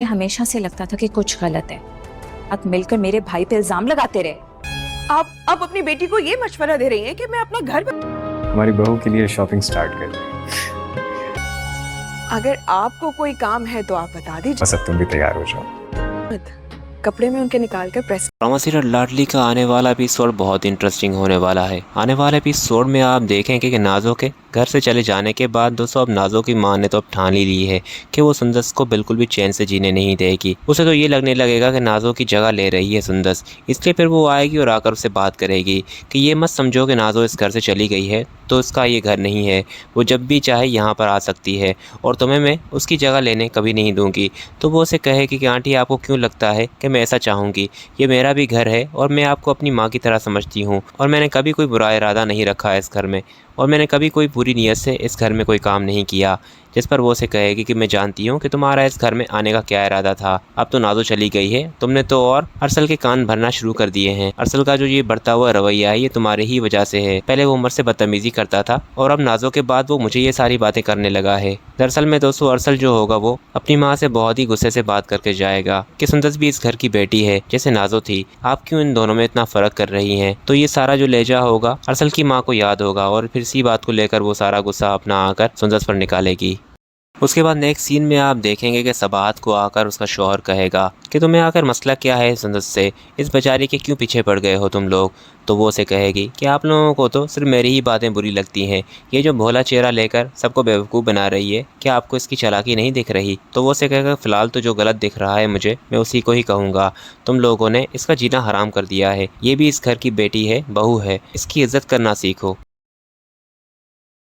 हमेशा से लगता था कि कुछ गलत है। आप मिलकर मेरे भाई पे इल्जाम लगाते रहे। आप अपनी बेटी को ये मशवरा दे रही हैं कि मैं अपना घर हमारी बहू के लिए शॉपिंग स्टार्ट कर दें। अगर आपको कोई काम है तो आप बता दीजिए। बस अब तुम भी तैयार हो जाओ। कपड़े में उनके निकाल कर प्रेस। ड्रामा सीरियल लाडली का आने वाला एपिसोड बहुत इंटरेस्टिंग होने वाला है। आने वाले एपिसोड में आप देखेंगे कि नाज़ो के घर से चले जाने के बाद दोस्तों अब नाज़ो की मां ने तो अब ठान ही ली है कि वो सुंदस को बिल्कुल भी चैन से जीने नहीं देगी। उसे तो ये लगने लगेगा कि नाज़ो की जगह ले रही है सुंदस, इसलिए फिर वो आएगी और आकर उससे बात करेगी कि ये मत समझो कि नाज़ो इस घर से चली गई है तो इसका ये घर नहीं है, वो जब भी चाहे यहाँ पर आ सकती है और तुम्हें मैं उसकी जगह लेने कभी नहीं दूंगी। तो वो उसे कहेगी कि आंटी आपको क्यों लगता है कि मैं ऐसा चाहूँगी, ये मेरा भी घर है और मैं आपको अपनी माँ की तरह समझती हूँ और मैंने कभी कोई बुरा इरादा नहीं रखा है इस घर में और मैंने कभी कोई बुरी नीयत से इस घर में कोई काम नहीं किया। जिस पर वो उसे कहेगी कि मैं जानती हूँ कि तुम्हारा इस घर में आने का क्या इरादा था, अब तो नाज़ो चली गई है, तुमने तो और अरसल के कान भरना शुरू कर दिए हैं। अरसल का जो ये बढ़ता हुआ रवैया है ये तुम्हारी ही वजह से है। पहले वो उमर से बदतमीजी करता था और अब नाज़ो के बाद वो मुझे ये सारी बातें करने लगा है। दरअसल में दोस्तों अरसल जो होगा वो अपनी माँ से बहुत ही गुस्से से बात करके जाएगा कि सुंदस भी इस घर की बेटी है जैसे नाज़ो थी, आप क्यों इन दोनों में इतना फ़र्क कर रही हैं। तो ये सारा जो लहजा होगा अरसल की माँ को याद होगा और फिर इसी बात को लेकर वो सारा गुस्सा अपना आकर सुंदस पर निकालेगी। उसके बाद नेक्स्ट सीन में आप देखेंगे कि सबात को आकर उसका शौहर कहेगा कि तुम्हें आकर मसला क्या है सुंदस से, इस बेचारी के क्यों पीछे पड़ गए हो तुम लोग। तो वो उसे कहेगी कि आप लोगों को तो सिर्फ मेरी ही बातें बुरी लगती हैं, ये जो भोला चेहरा लेकर सबको बेवकूफ़ बना रही है, क्या आपको इसकी चालाकी नहीं दिख रही। तो वो उसे कहेगा फ़िलहाल तो जो गलत दिख रहा है मुझे मैं उसी को ही कहूँगा, तुम लोगों ने इसका जीना हराम कर दिया है, ये भी इस घर की बेटी है, बहू है, इसकी इज्जत करना सीखो।